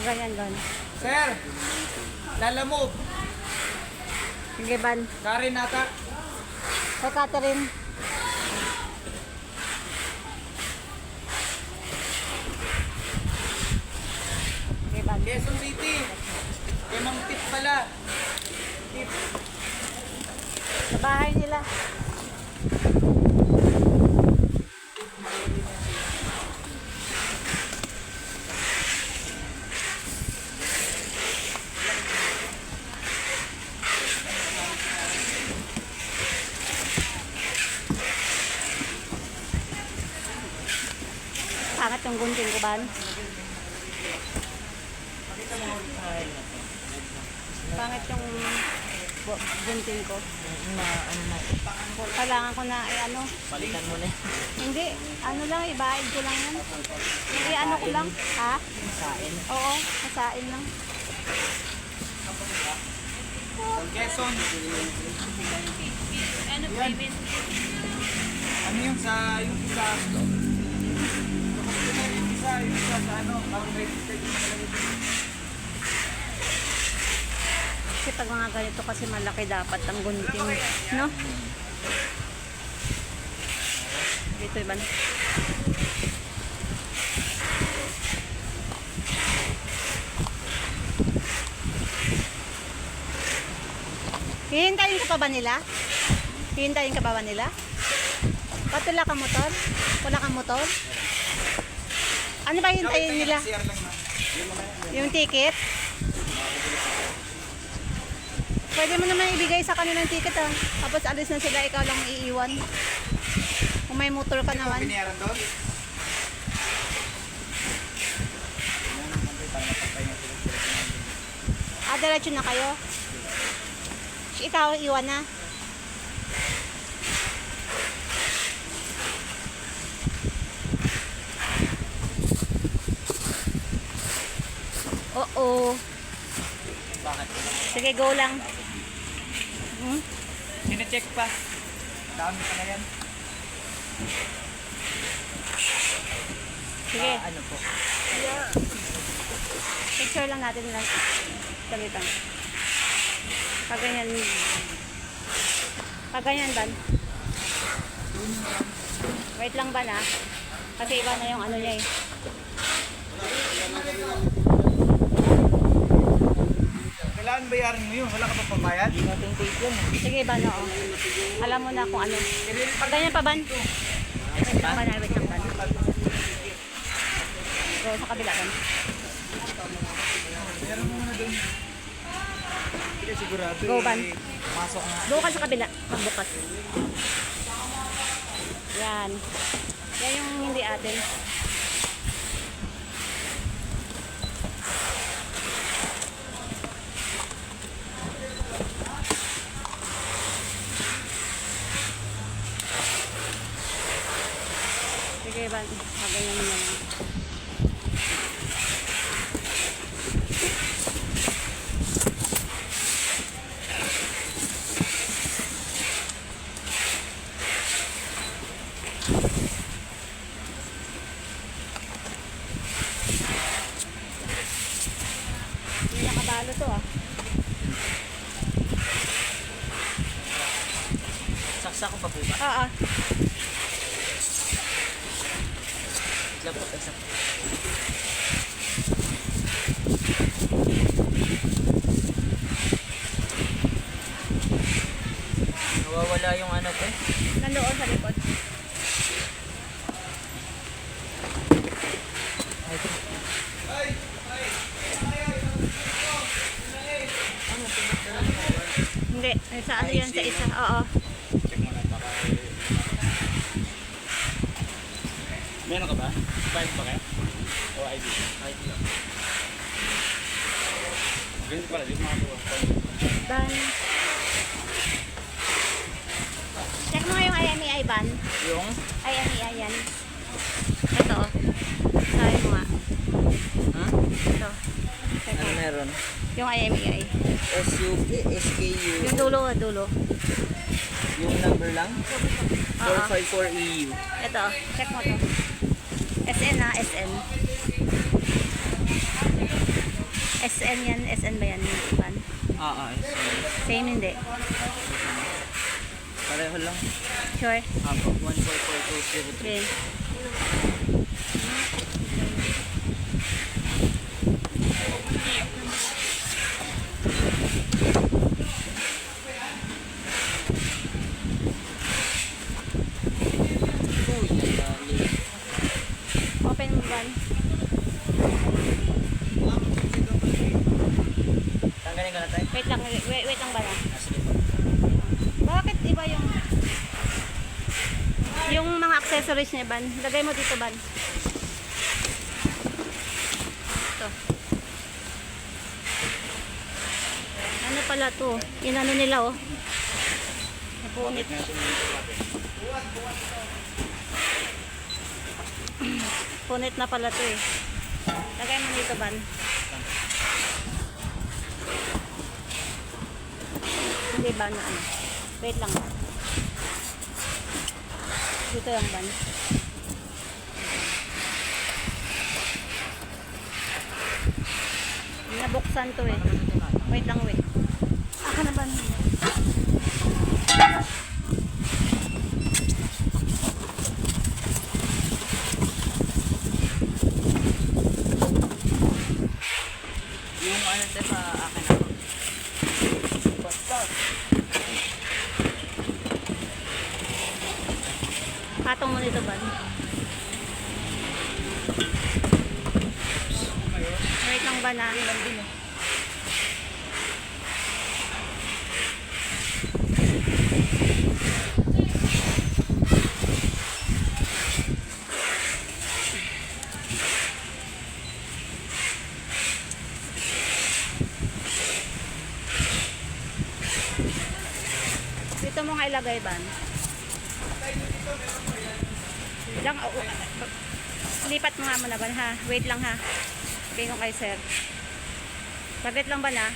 Ganyan doon. Sir, lalamove. Sige, Ban. Karin nata. Kay Catherine. Sige, Ban. Quezon City. Kay Mang Tip pala. Tip. Sa bahay nila. Pangat yung gunting ko, Ban. Pangat yung gunting ko. Kailangan ko na ano. Palitan mo na. Hindi, ano lang, ibaid ko lang yan. Hindi, ano ko lang. Ha? Masain. Oo, masain lang. Quezon. Ano, Yan. Ano yung sa yung isa sa ano, registered yung nakalagay. Kasi pag mga ganito kasi malaki dapat ang gunting, no? Dito iba. Hihintayin ka pa ba nila? Hihintayin ka pa ba nila? Ba't wala kang motor? Wala kang motor? Ano ba hintayin nila? CR lang na. Yung ticket? Pwede mo naman ibigay sa kanila yung ticket ah. Tapos alis na sila, ikaw lang iiwan. Kung may motor ka naman. Binayaran doon? Ah, diretso na kayo? Ikaw, iwan na. Oo. Bakit? Sige, go lang. Hmm? Sine-check pa. Dami pa na yan. Sige. Ano po? Picture lang natin lang. Salitan. Paganyan. Paganyan, Ban. Wait lang, Ban, ha? Kasi iba na yung ano niya eh. Kailangan bayaran mo yun? Wala ka pa pambayad? Hindi natin take yan. Sige, Ban, oo. Alam mo na kung ano. Paganyan pa, Ban. Wait lang, Ban. Wait lang, Ban. Go sa kabila, Ban. Meron mo muna doon. Hindi sigurado. Go, Ban. Pasok nga. Bukas sa kabila. Magbukas. Yan. Yan yung hindi atin. Sige, Ban. Maganyan mo na lang. Hindi nakabalo to ah. Saksa ko pa po ba? Oo. Isla po. Isa po. Nawawala yung ano po. Nandoon sa likod. Hindi, sa ano yan sa isa. Oo. Check mo na baka. Meron ka ba? Five ba kaya? O ID? ID lang. Ganito pala, dito makakuha. Ban. Check mo nga yung IMEI, Ban. Yung? IMEI yan. Ito. Sabi mo nga. Ha? Ito. Check Ano mo. meron? Yung IMEI. SUK, SKU. Yung dulo, dulo. Yung number lang? Oo. 454 EU. Ito, check mo to. SN na, SN. SN yan, SN ba yan? Yung van? Oo, Same hindi. pareho lang. Sure. Apo, 14420. Okay. Open mo van. Tanggalin ko na tayo. Wait lang ba na? Sige po. Bakit iba yung mga accessories niya, Ban? Lagay mo dito, Ban. Ito. Ano pala to? Inano nila, oh. Napunit. Punit na pala to, eh. Lagay mo dito, Ban. Hindi ba na ano? Wait lang. Dito yung ban. Nabuksan to eh. Wait lang, wait. Aka na ban. Yung ano tayo sa akin ako. Patong mo nito ban. Wait lang ba na? Dito mo nga ilagay ban. Lang, lipat mo nga muna ba ha? Wait lang ha. Sabihin ko kay sir. Saglit lang ba na?